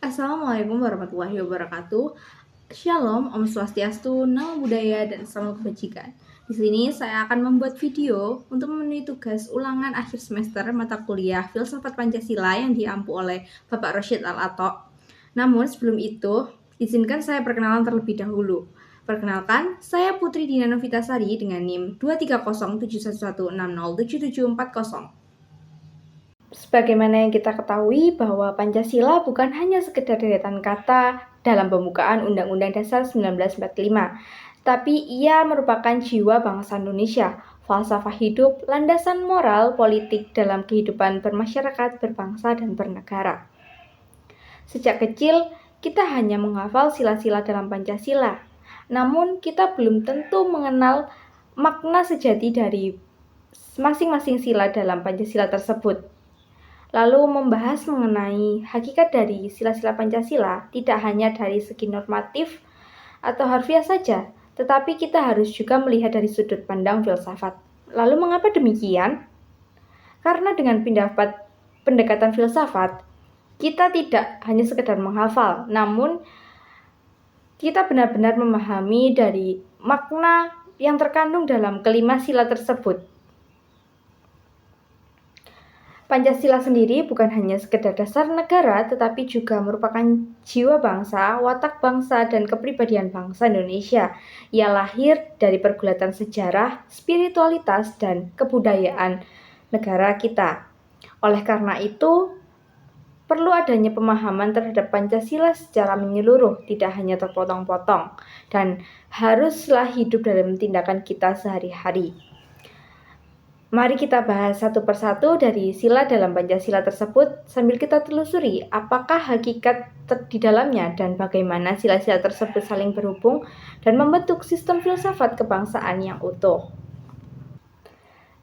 Assalamualaikum warahmatullahi wabarakatuh. Shalom, Om Swastiastu, Namo Buddhaya, dan Salam Kebajikan. Di sini saya akan membuat video untuk memenuhi tugas ulangan akhir semester mata kuliah Filsafat Pancasila yang diampu oleh Bapak Rosyid Al-Atok. Namun sebelum itu, izinkan saya perkenalan terlebih dahulu. Perkenalkan, saya Putri Dina Novitasari dengan NIM 2307111607740. Sebagaimana yang kita ketahui bahwa Pancasila bukan hanya sekedar deretan kata dalam pembukaan Undang-Undang Dasar 1945, tapi ia merupakan jiwa bangsa Indonesia, falsafah hidup, landasan moral politik dalam kehidupan bermasyarakat, berbangsa, dan bernegara. Sejak kecil, kita hanya menghafal sila-sila dalam Pancasila, namun kita belum tentu mengenal makna sejati dari masing-masing sila dalam Pancasila tersebut. Lalu membahas mengenai hakikat dari sila-sila Pancasila tidak hanya dari segi normatif atau harfiah saja, tetapi kita harus juga melihat dari sudut pandang filsafat. Lalu mengapa demikian? Karena dengan pendekatan filsafat, kita tidak hanya sekedar menghafal, namun kita benar-benar memahami dari makna yang terkandung dalam kelima sila tersebut. Pancasila sendiri bukan hanya sekedar dasar negara, tetapi juga merupakan jiwa bangsa, watak bangsa, dan kepribadian bangsa Indonesia. Ia lahir dari pergulatan sejarah, spiritualitas, dan kebudayaan negara kita. Oleh karena itu, perlu adanya pemahaman terhadap Pancasila secara menyeluruh, tidak hanya terpotong-potong, dan haruslah hidup dalam tindakan kita sehari-hari. Mari kita bahas satu persatu dari sila dalam Pancasila tersebut sambil kita telusuri apakah hakikat di dalamnya dan bagaimana sila-sila tersebut saling berhubung dan membentuk sistem filsafat kebangsaan yang utuh.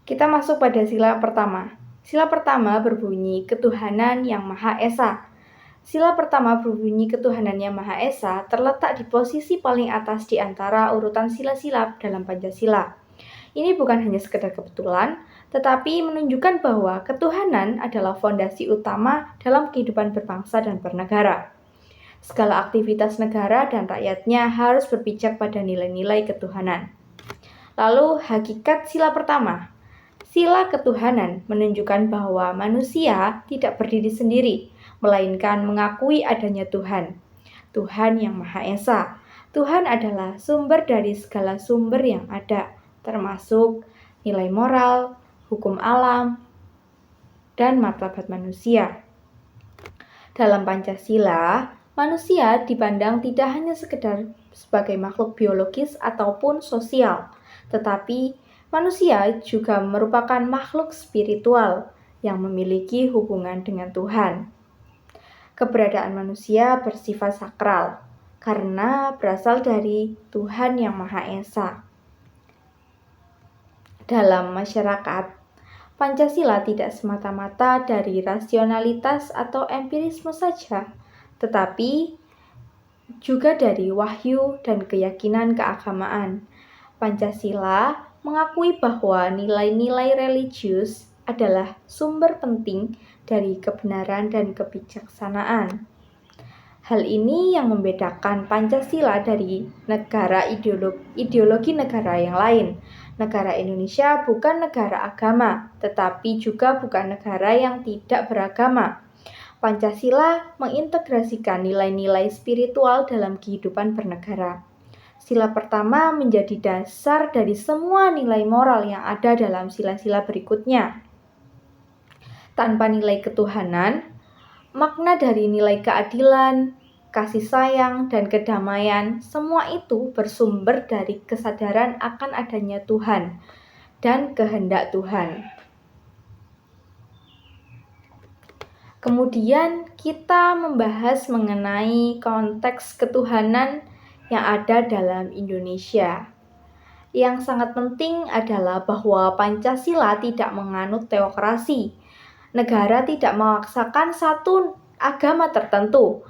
Kita masuk pada sila pertama. Sila pertama berbunyi ketuhanan yang Maha Esa. Sila pertama berbunyi ketuhanan yang Maha Esa terletak di posisi paling atas di antara urutan sila-sila dalam Pancasila. Ini bukan hanya sekedar kebetulan, tetapi menunjukkan bahwa ketuhanan adalah fondasi utama dalam kehidupan berbangsa dan bernegara. Segala aktivitas negara dan rakyatnya harus berpijak pada nilai-nilai ketuhanan. Lalu, hakikat sila pertama. Sila ketuhanan menunjukkan bahwa manusia tidak berdiri sendiri, melainkan mengakui adanya Tuhan. Tuhan yang Maha Esa. Tuhan adalah sumber dari segala sumber yang ada, termasuk nilai moral, hukum alam, dan martabat manusia. Dalam Pancasila, manusia dipandang tidak hanya sekedar sebagai makhluk biologis ataupun sosial, tetapi manusia juga merupakan makhluk spiritual yang memiliki hubungan dengan Tuhan. Keberadaan manusia bersifat sakral karena berasal dari Tuhan yang Maha Esa. Dalam masyarakat, Pancasila tidak semata-mata dari rasionalitas atau empirisme saja, tetapi juga dari wahyu dan keyakinan keagamaan. Pancasila mengakui bahwa nilai-nilai religius adalah sumber penting dari kebenaran dan kebijaksanaan. Hal ini yang membedakan Pancasila dari ideologi negara yang lain. Negara Indonesia bukan negara agama, tetapi juga bukan negara yang tidak beragama. Pancasila mengintegrasikan nilai-nilai spiritual dalam kehidupan bernegara. Sila pertama menjadi dasar dari semua nilai moral yang ada dalam sila-sila berikutnya. Tanpa nilai ketuhanan, makna dari nilai keadilan, kasih sayang, dan kedamaian, semua itu bersumber dari kesadaran akan adanya Tuhan dan kehendak Tuhan. Kemudian kita membahas mengenai konteks ketuhanan yang ada dalam Indonesia. Yang sangat penting adalah bahwa Pancasila tidak menganut teokrasi. Negara tidak memaksakan satu agama tertentu.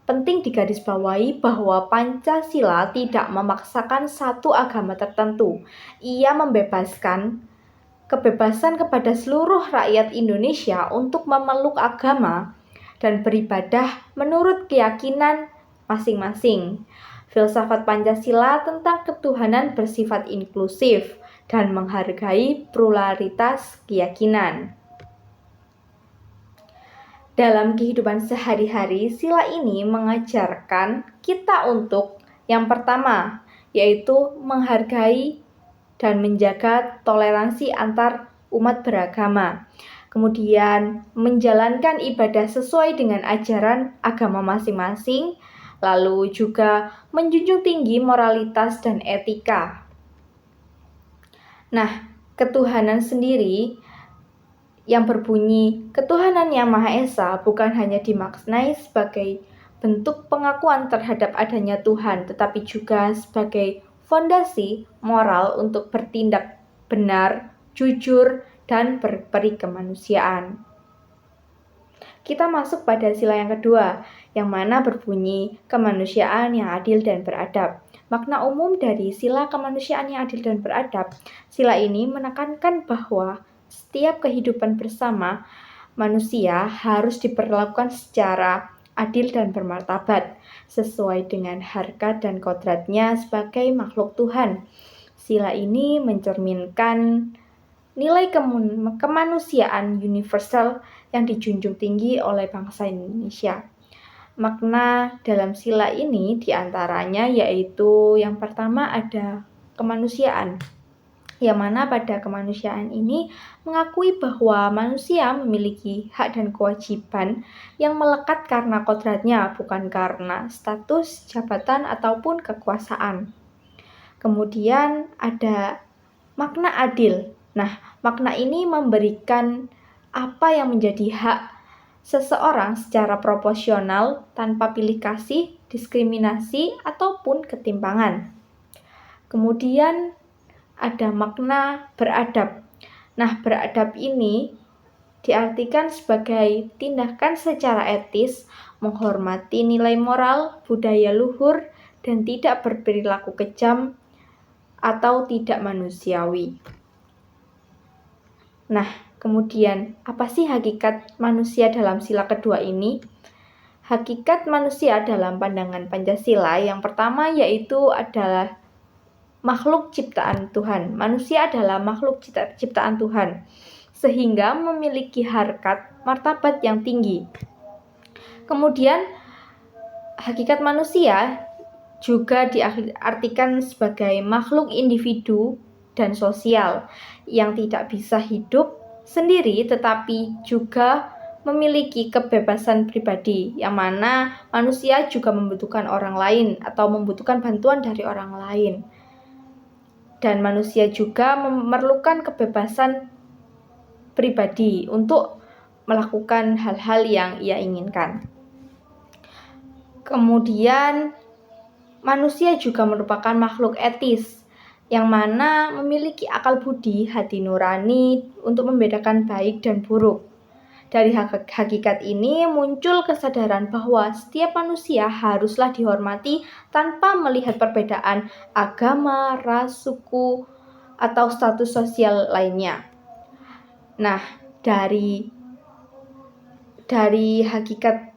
Penting digarisbawahi bahwa Pancasila tidak memaksakan satu agama tertentu. Ia membebaskan kebebasan kepada seluruh rakyat Indonesia untuk memeluk agama dan beribadah menurut keyakinan masing-masing. Filsafat Pancasila tentang ketuhanan bersifat inklusif dan menghargai pluralitas keyakinan. Dalam kehidupan sehari-hari, sila ini mengajarkan kita untuk yang pertama, yaitu menghargai dan menjaga toleransi antar umat beragama. Kemudian, menjalankan ibadah sesuai dengan ajaran agama masing-masing, lalu juga menjunjung tinggi moralitas dan etika. Nah, ketuhanan sendiri yang berbunyi ketuhanan yang Maha Esa bukan hanya dimaknai sebagai bentuk pengakuan terhadap adanya Tuhan, tetapi juga sebagai fondasi moral untuk bertindak benar, jujur, dan berperi kemanusiaan. Kita masuk pada sila yang kedua, yang mana berbunyi kemanusiaan yang adil dan beradab. Makna umum dari sila kemanusiaan yang adil dan beradab, sila ini menekankan bahwa setiap kehidupan bersama manusia harus diperlakukan secara adil dan bermartabat, sesuai dengan harkat dan kodratnya sebagai makhluk Tuhan. Sila ini mencerminkan nilai kemanusiaan universal yang dijunjung tinggi oleh bangsa Indonesia. Makna dalam sila ini diantaranya yaitu yang pertama ada kemanusiaan, yang mana pada kemanusiaan ini mengakui bahwa manusia memiliki hak dan kewajiban yang melekat karena kodratnya, bukan karena status, jabatan, ataupun kekuasaan. Kemudian ada makna adil. Nah, makna ini memberikan apa yang menjadi hak seseorang secara proporsional tanpa pilih kasih, diskriminasi, ataupun ketimpangan. Kemudian ada makna beradab. Nah, beradab ini diartikan sebagai tindakan secara etis, menghormati nilai moral, budaya luhur, dan tidak berperilaku kejam atau tidak manusiawi. Nah, kemudian apa sih hakikat manusia dalam sila kedua ini? Hakikat manusia dalam pandangan Pancasila yang pertama yaitu adalah makhluk ciptaan Tuhan. Manusia adalah makhluk ciptaan Tuhan, sehingga memiliki harkat martabat yang tinggi. Kemudian, hakikat manusia juga diartikan sebagai makhluk individu dan sosial yang tidak bisa hidup sendiri, tetapi juga memiliki kebebasan pribadi, yang mana manusia juga membutuhkan orang lain atau membutuhkan bantuan dari orang lain. Dan manusia juga memerlukan kebebasan pribadi untuk melakukan hal-hal yang ia inginkan. Kemudian, manusia juga merupakan makhluk etis, yang mana memiliki akal budi, hati nurani untuk membedakan baik dan buruk. Dari hakikat ini muncul kesadaran bahwa setiap manusia haruslah dihormati tanpa melihat perbedaan agama, ras, suku, atau status sosial lainnya. Nah, dari hakikat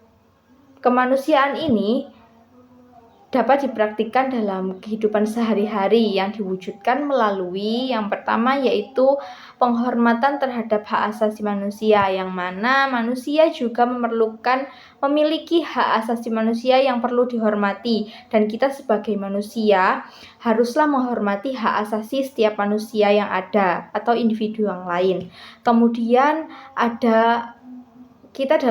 kemanusiaan ini dapat dipraktikkan dalam kehidupan sehari-hari yang diwujudkan melalui yang pertama yaitu penghormatan terhadap hak asasi manusia, yang mana manusia juga memiliki hak asasi manusia yang perlu dihormati, dan kita sebagai manusia haruslah menghormati hak asasi setiap manusia yang ada atau individu yang lain. Kemudian kita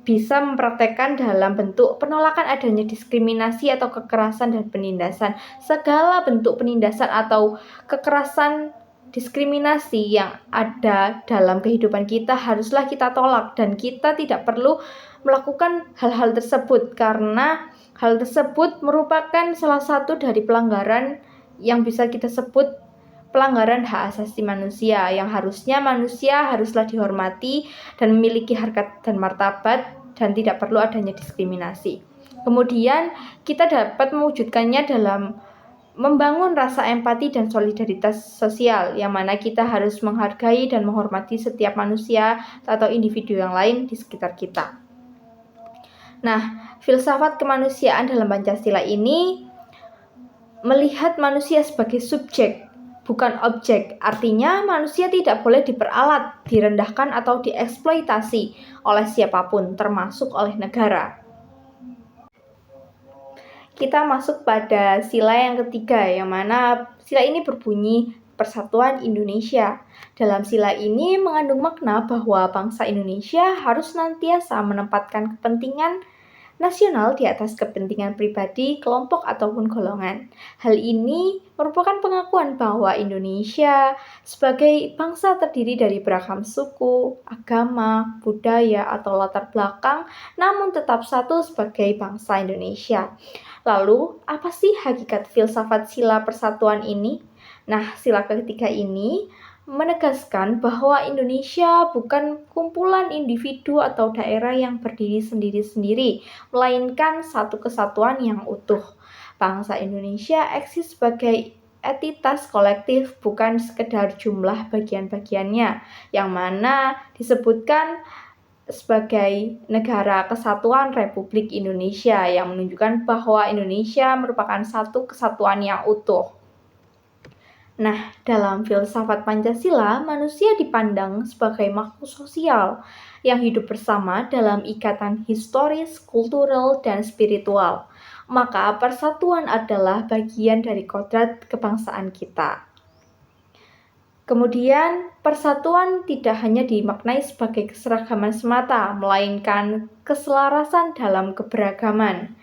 bisa mempraktekkan dalam bentuk penolakan adanya diskriminasi atau kekerasan dan penindasan. Segala bentuk penindasan atau kekerasan diskriminasi yang ada dalam kehidupan kita haruslah kita tolak, dan kita tidak perlu melakukan hal-hal tersebut karena hal tersebut merupakan salah satu dari pelanggaran yang bisa kita sebut pelanggaran hak asasi manusia, yang harusnya manusia haruslah dihormati dan memiliki harkat dan martabat dan tidak perlu adanya diskriminasi. Kemudian kita dapat mewujudkannya dalam membangun rasa empati dan solidaritas sosial, yang mana kita harus menghargai dan menghormati setiap manusia atau individu yang lain di sekitar kita. Nah, filsafat kemanusiaan dalam Pancasila ini melihat manusia sebagai subjek, bukan objek. Artinya manusia tidak boleh diperalat, direndahkan atau dieksploitasi oleh siapapun, termasuk oleh negara. Kita masuk pada sila yang ketiga, yang mana sila ini berbunyi Persatuan Indonesia. Dalam sila ini mengandung makna bahwa bangsa Indonesia harus senantiasa menempatkan kepentingan nasional di atas kepentingan pribadi, kelompok, ataupun golongan. Hal ini merupakan pengakuan bahwa Indonesia sebagai bangsa terdiri dari beragam suku, agama, budaya, atau latar belakang, namun tetap satu sebagai bangsa Indonesia. Lalu, apa sih hakikat filsafat sila persatuan ini? Nah, sila ketiga ini menegaskan bahwa Indonesia bukan kumpulan individu atau daerah yang berdiri sendiri-sendiri, melainkan satu kesatuan yang utuh. Bangsa Indonesia eksis sebagai entitas kolektif, bukan sekedar jumlah bagian-bagiannya, yang mana disebutkan sebagai Negara Kesatuan Republik Indonesia, yang menunjukkan bahwa Indonesia merupakan satu kesatuan yang utuh. Nah, dalam filsafat Pancasila, manusia dipandang sebagai makhluk sosial yang hidup bersama dalam ikatan historis, kultural, dan spiritual. Maka persatuan adalah bagian dari kodrat kebangsaan kita. Kemudian, persatuan tidak hanya dimaknai sebagai keseragaman semata, melainkan keselarasan dalam keberagaman.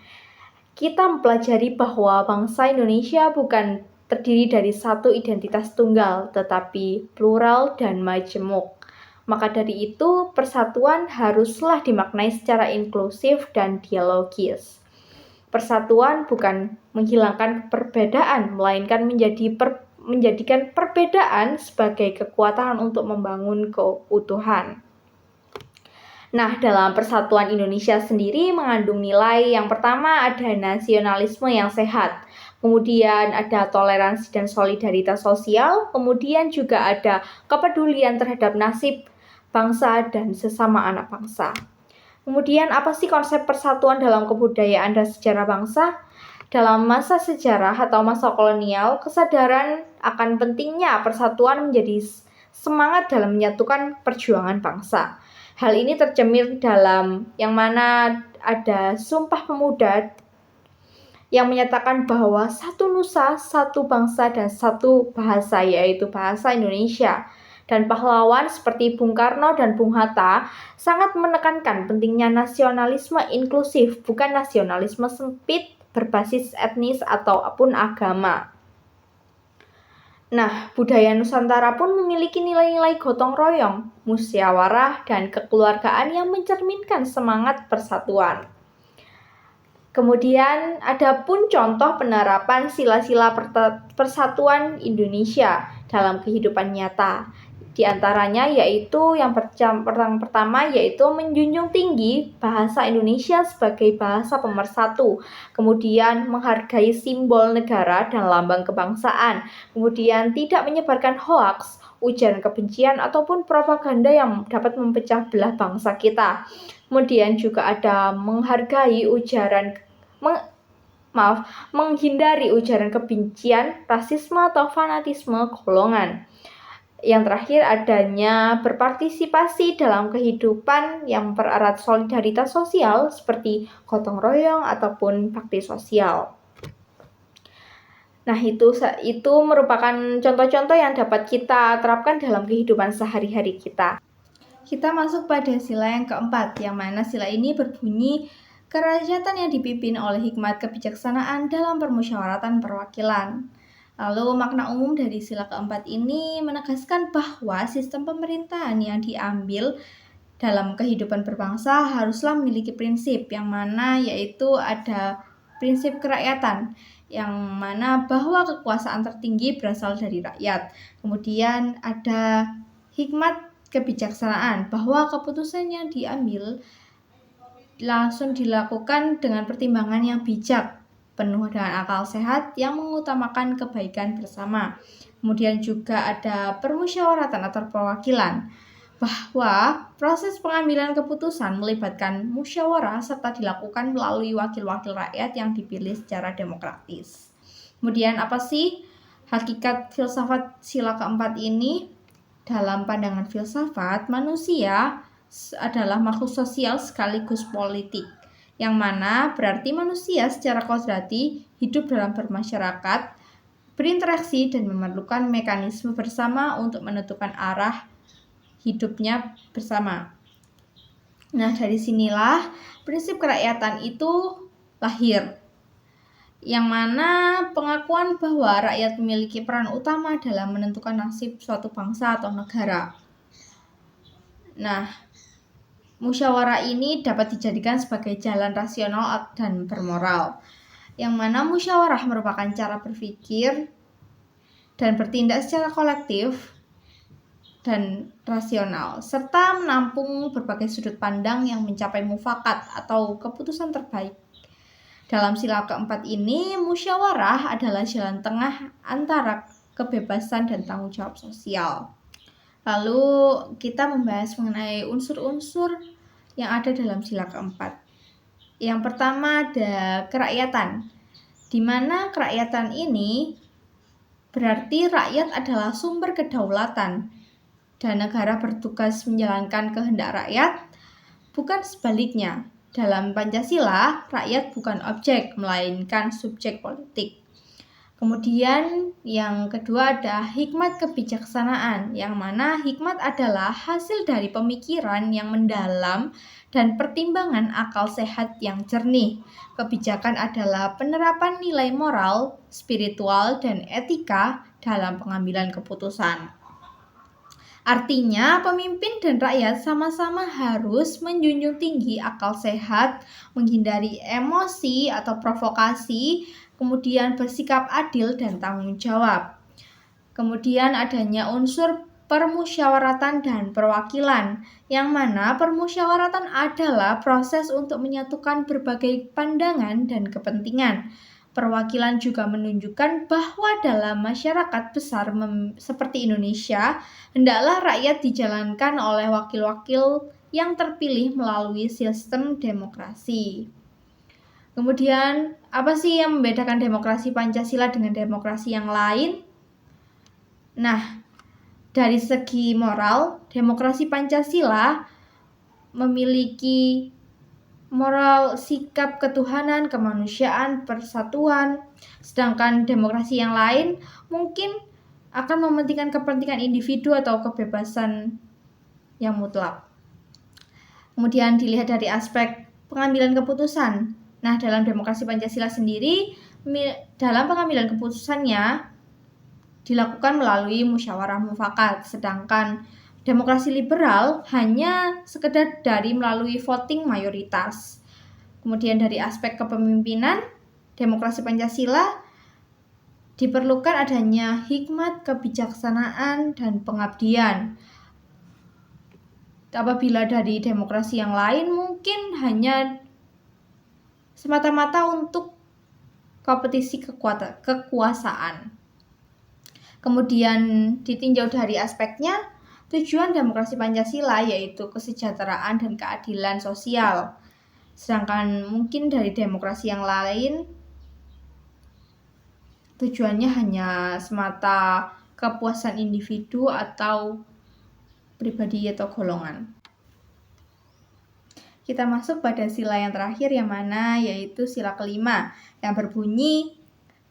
Kita mempelajari bahwa bangsa Indonesia bukan terdiri dari satu identitas tunggal, tetapi plural dan majemuk. Maka dari itu, persatuan haruslah dimaknai secara inklusif dan dialogis. Persatuan bukan menghilangkan perbedaan, melainkan menjadikan perbedaan sebagai kekuatan untuk membangun keutuhan. Nah, dalam persatuan Indonesia sendiri mengandung nilai yang pertama ada nasionalisme yang sehat, kemudian ada toleransi dan solidaritas sosial, kemudian juga ada kepedulian terhadap nasib bangsa dan sesama anak bangsa. Kemudian apa sih konsep persatuan dalam kebudayaan dan sejarah bangsa? Dalam masa sejarah atau masa kolonial, kesadaran akan pentingnya persatuan menjadi semangat dalam menyatukan perjuangan bangsa. Hal ini tercermin dalam yang mana ada Sumpah Pemuda yang menyatakan bahwa satu nusa, satu bangsa, dan satu bahasa, yaitu bahasa Indonesia. Dan pahlawan seperti Bung Karno dan Bung Hatta sangat menekankan pentingnya nasionalisme inklusif, bukan nasionalisme sempit berbasis etnis ataupun agama. Nah, budaya Nusantara pun memiliki nilai-nilai gotong royong, musyawarah, dan kekeluargaan yang mencerminkan semangat persatuan. Kemudian ada pun contoh penerapan sila-sila persatuan Indonesia dalam kehidupan nyata. Di antaranya yaitu yang pertama yaitu menjunjung tinggi bahasa Indonesia sebagai bahasa pemersatu, kemudian menghargai simbol negara dan lambang kebangsaan, kemudian tidak menyebarkan hoaks, ujaran kebencian ataupun propaganda yang dapat memecah belah bangsa kita. Kemudian juga ada menghindari ujaran kebencian, rasisme atau fanatisme golongan. Yang terakhir adanya berpartisipasi dalam kehidupan yang mempererat solidaritas sosial seperti gotong royong ataupun bakti sosial. Nah, itu merupakan contoh-contoh yang dapat kita terapkan dalam kehidupan sehari-hari kita. Kita masuk pada sila yang keempat, yang mana sila ini berbunyi kerakyatan yang dipimpin oleh hikmat kebijaksanaan dalam permusyawaratan perwakilan. Lalu makna umum dari sila keempat ini menegaskan bahwa sistem pemerintahan yang diambil dalam kehidupan berbangsa haruslah memiliki prinsip yang mana yaitu ada prinsip kerakyatan yang mana bahwa kekuasaan tertinggi berasal dari rakyat. Kemudian ada hikmat kebijaksanaan bahwa keputusan yang diambil langsung dilakukan dengan pertimbangan yang bijak, penuh dengan akal sehat yang mengutamakan kebaikan bersama. Kemudian juga ada permusyawaratan atau perwakilan bahwa proses pengambilan keputusan melibatkan musyawarah serta dilakukan melalui wakil-wakil rakyat yang dipilih secara demokratis. Kemudian apa sih hakikat filsafat sila keempat ini? Dalam pandangan filsafat, manusia adalah makhluk sosial sekaligus politik, yang mana berarti manusia secara kodrati hidup dalam bermasyarakat, berinteraksi dan memerlukan mekanisme bersama untuk menentukan arah hidupnya bersama. Nah, dari sinilah prinsip kerakyatan itu lahir, yang mana pengakuan bahwa rakyat memiliki peran utama dalam menentukan nasib suatu bangsa atau negara. Nah, musyawarah ini dapat dijadikan sebagai jalan rasional dan bermoral, yang mana musyawarah merupakan cara berpikir dan bertindak secara kolektif dan rasional, serta menampung berbagai sudut pandang yang mencapai mufakat atau keputusan terbaik. Dalam sila keempat ini, musyawarah adalah jalan tengah antara kebebasan dan tanggung jawab sosial. Lalu kita membahas mengenai unsur-unsur yang ada dalam sila keempat. Yang pertama ada kerakyatan, di mana kerakyatan ini berarti rakyat adalah sumber kedaulatan dan negara bertugas menjalankan kehendak rakyat, bukan sebaliknya. Dalam Pancasila, rakyat bukan objek, melainkan subjek politik. Kemudian yang kedua ada hikmat kebijaksanaan, yang mana hikmat adalah hasil dari pemikiran yang mendalam dan pertimbangan akal sehat yang jernih. Kebijakan adalah penerapan nilai moral, spiritual, dan etika dalam pengambilan keputusan. Artinya, pemimpin dan rakyat sama-sama harus menjunjung tinggi akal sehat, menghindari emosi atau provokasi, kemudian bersikap adil dan tanggung jawab. Kemudian adanya unsur permusyawaratan dan perwakilan, yang mana permusyawaratan adalah proses untuk menyatukan berbagai pandangan dan kepentingan. Perwakilan juga menunjukkan bahwa dalam masyarakat besar seperti Indonesia, hendaklah rakyat dijalankan oleh wakil-wakil yang terpilih melalui sistem demokrasi. Kemudian, apa sih yang membedakan demokrasi Pancasila dengan demokrasi yang lain? Nah, dari segi moral, demokrasi Pancasila memiliki moral, sikap ketuhanan, kemanusiaan, persatuan. Sedangkan demokrasi yang lain mungkin akan mementingkan kepentingan individu atau kebebasan yang mutlak. Kemudian dilihat dari aspek pengambilan keputusan. Nah, dalam demokrasi Pancasila sendiri, dalam pengambilan keputusannya dilakukan melalui musyawarah mufakat, sedangkan demokrasi liberal hanya sekedar dari melalui voting mayoritas. Kemudian dari aspek kepemimpinan, demokrasi Pancasila diperlukan adanya hikmat, kebijaksanaan, dan pengabdian. Apabila dari demokrasi yang lain mungkin hanya semata-mata untuk kompetisi kekuasaan. Kemudian ditinjau dari aspeknya, tujuan demokrasi Pancasila yaitu kesejahteraan dan keadilan sosial. Sedangkan mungkin dari demokrasi yang lain, tujuannya hanya semata kepuasan individu atau pribadi atau golongan. Kita masuk pada sila yang terakhir, yang mana yaitu sila kelima, yang berbunyi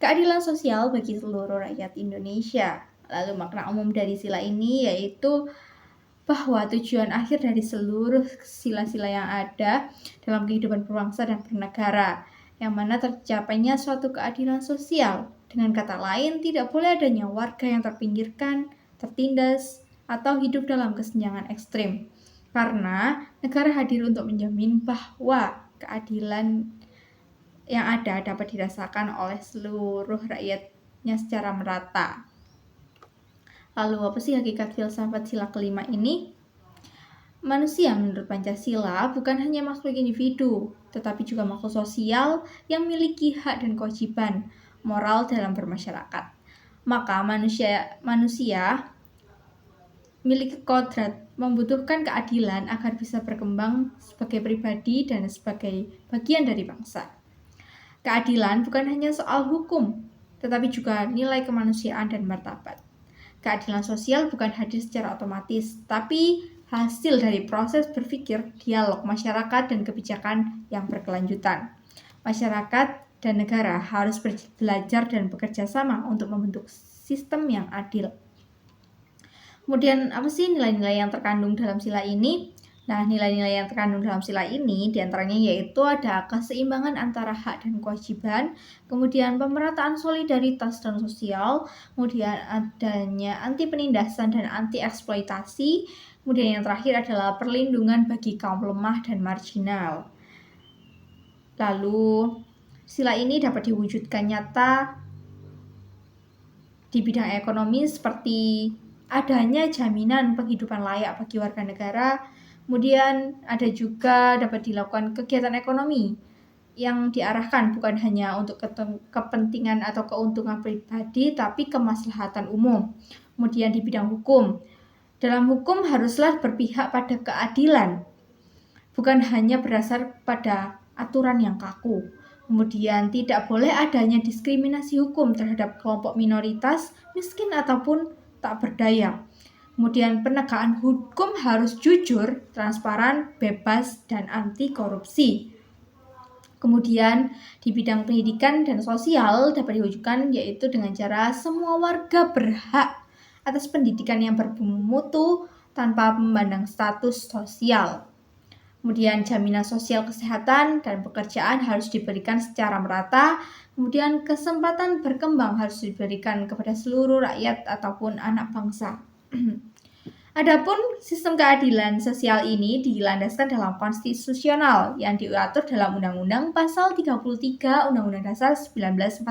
keadilan sosial bagi seluruh rakyat Indonesia. Lalu makna umum dari sila ini yaitu bahwa tujuan akhir dari seluruh sila-sila yang ada dalam kehidupan berbangsa dan bernegara, yang mana tercapainya suatu keadilan sosial. Dengan kata lain, tidak boleh adanya warga yang terpinggirkan, tertindas, atau hidup dalam kesenjangan ekstrim. Karena negara hadir untuk menjamin bahwa keadilan yang ada dapat dirasakan oleh seluruh rakyatnya secara merata. Lalu apa sih hakikat filsafat sila kelima ini? Manusia menurut Pancasila bukan hanya makhluk individu, tetapi juga makhluk sosial yang memiliki hak dan kewajiban moral dalam bermasyarakat. Maka manusia memiliki kodrat membutuhkan keadilan agar bisa berkembang sebagai pribadi dan sebagai bagian dari bangsa. Keadilan bukan hanya soal hukum, tetapi juga nilai kemanusiaan dan martabat. Keadilan sosial bukan hadir secara otomatis, tapi hasil dari proses berpikir, dialog masyarakat dan kebijakan yang berkelanjutan. Masyarakat dan negara harus belajar dan bekerja sama untuk membentuk sistem yang adil. Kemudian apa sih nilai-nilai yang terkandung dalam sila ini? Nah, nilai-nilai yang terkandung dalam sila ini diantaranya yaitu ada keseimbangan antara hak dan kewajiban, kemudian pemerataan solidaritas dan sosial, kemudian adanya anti penindasan dan anti eksploitasi, kemudian yang terakhir adalah perlindungan bagi kaum lemah dan marginal. Lalu, sila ini dapat diwujudkan nyata di bidang ekonomi seperti adanya jaminan penghidupan layak bagi warga negara. Kemudian ada juga dapat dilakukan kegiatan ekonomi yang diarahkan bukan hanya untuk kepentingan atau keuntungan pribadi, tapi kemaslahatan umum. Kemudian di bidang hukum, dalam hukum haruslah berpihak pada keadilan, bukan hanya berdasar pada aturan yang kaku. Kemudian tidak boleh adanya diskriminasi hukum terhadap kelompok minoritas, miskin ataupun tak berdaya. Kemudian penegakan hukum harus jujur, transparan, bebas, dan anti korupsi. Kemudian di bidang pendidikan dan sosial dapat diwujudkan yaitu dengan cara semua warga berhak atas pendidikan yang bermutu tanpa memandang status sosial. Kemudian jaminan sosial kesehatan dan pekerjaan harus diberikan secara merata. Kemudian kesempatan berkembang harus diberikan kepada seluruh rakyat ataupun anak bangsa. Adapun sistem keadilan sosial ini dilandaskan dalam konstitusional yang diatur dalam Undang-Undang Pasal 33 Undang-Undang Dasar 1945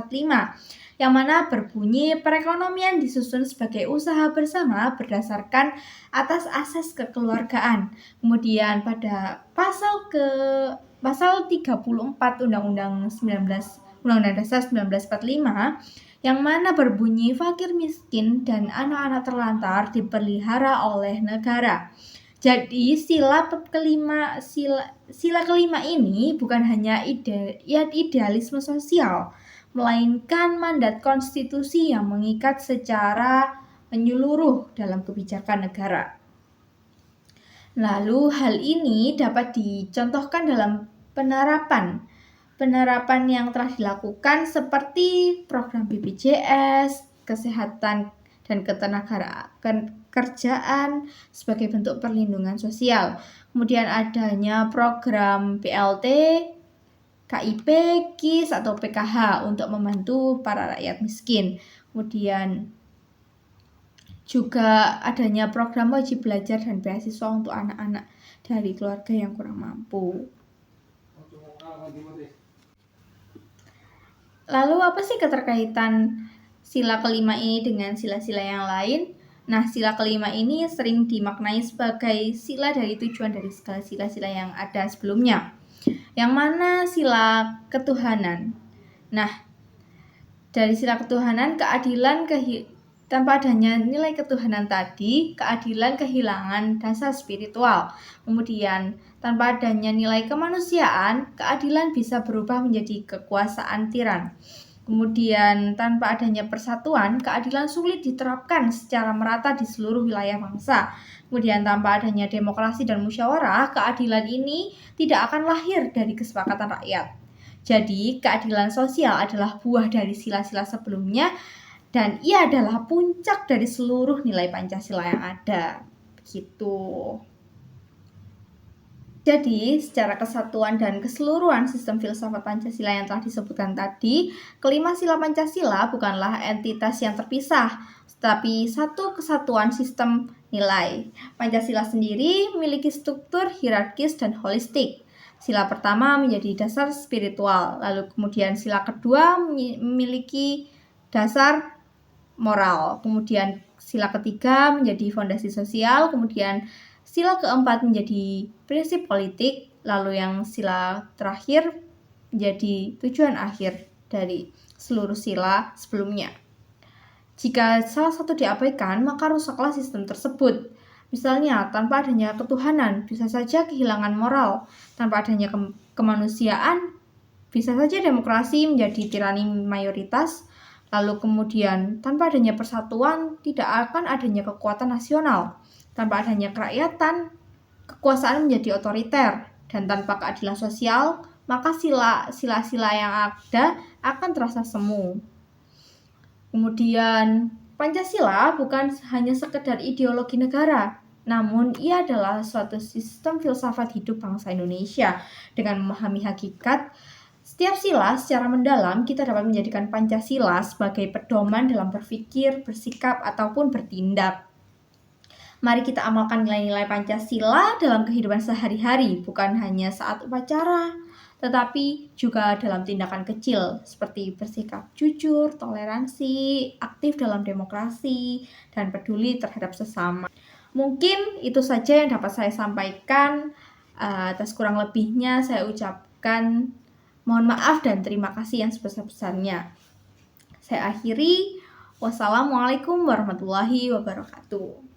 yang mana berbunyi perekonomian disusun sebagai usaha bersama berdasarkan atas asas kekeluargaan. Kemudian pada pasal 34 Undang-Undang Dasar 1945 yang mana berbunyi fakir miskin dan anak-anak terlantar dipelihara oleh negara. Jadi sila kelima ini bukan hanya idealisme sosial, melainkan mandat konstitusi yang mengikat secara menyeluruh dalam kebijakan negara. Lalu hal ini dapat dicontohkan dalam penerapan yang telah dilakukan seperti program BPJS, kesehatan dan ketenagakerjaan sebagai bentuk perlindungan sosial. Kemudian adanya program BLT, KIP, KIS atau PKH untuk membantu para rakyat miskin. Kemudian juga adanya program wajib belajar dan beasiswa untuk anak-anak dari keluarga yang kurang mampu. Lalu apa sih keterkaitan sila kelima ini dengan sila-sila yang lain? Nah, sila kelima ini sering dimaknai sebagai sila dari tujuan dari segala sila-sila yang ada sebelumnya. Yang mana sila ketuhanan. Nah, dari sila ketuhanan, keadilan tanpa adanya nilai ketuhanan tadi, keadilan kehilangan dasar spiritual. Kemudian, tanpa adanya nilai kemanusiaan, keadilan bisa berubah menjadi kekuasaan tiran. Kemudian, tanpa adanya persatuan, keadilan sulit diterapkan secara merata di seluruh wilayah bangsa. Kemudian, tanpa adanya demokrasi dan musyawarah, keadilan ini tidak akan lahir dari kesepakatan rakyat. Jadi, keadilan sosial adalah buah dari sila-sila sebelumnya, dan ia adalah puncak dari seluruh nilai Pancasila yang ada. Begitu. Jadi, secara kesatuan dan keseluruhan sistem filsafat Pancasila yang telah disebutkan tadi, kelima sila Pancasila bukanlah entitas yang terpisah, tetapi satu kesatuan sistem nilai. Pancasila sendiri memiliki struktur hierarkis dan holistik. Sila pertama menjadi dasar spiritual, lalu kemudian sila kedua memiliki dasar moral, kemudian sila ketiga menjadi fondasi sosial, kemudian sila keempat menjadi prinsip politik, lalu yang sila terakhir menjadi tujuan akhir dari seluruh sila sebelumnya. Jika salah satu diabaikan, maka rusaklah sistem tersebut. Misalnya, tanpa adanya ketuhanan, bisa saja kehilangan moral. Tanpa adanya kemanusiaan, bisa saja demokrasi menjadi tirani mayoritas. Lalu kemudian, tanpa adanya persatuan, tidak akan adanya kekuatan nasional. Tanpa adanya kerakyatan, kekuasaan menjadi otoriter. Dan tanpa keadilan sosial, maka sila-sila yang ada akan terasa semu. Kemudian, Pancasila bukan hanya sekedar ideologi negara, namun ia adalah suatu sistem filsafat hidup bangsa Indonesia. Dengan memahami hakikat setiap sila secara mendalam, kita dapat menjadikan Pancasila sebagai pedoman dalam berpikir, bersikap, ataupun bertindak. Mari kita amalkan nilai-nilai Pancasila dalam kehidupan sehari-hari, bukan hanya saat upacara, tetapi juga dalam tindakan kecil seperti bersikap jujur, toleransi, aktif dalam demokrasi, dan peduli terhadap sesama. Mungkin itu saja yang dapat saya sampaikan. Atas kurang lebihnya saya ucapkan mohon maaf dan terima kasih yang sebesar-besarnya. Saya akhiri. Wassalamualaikum warahmatullahi wabarakatuh.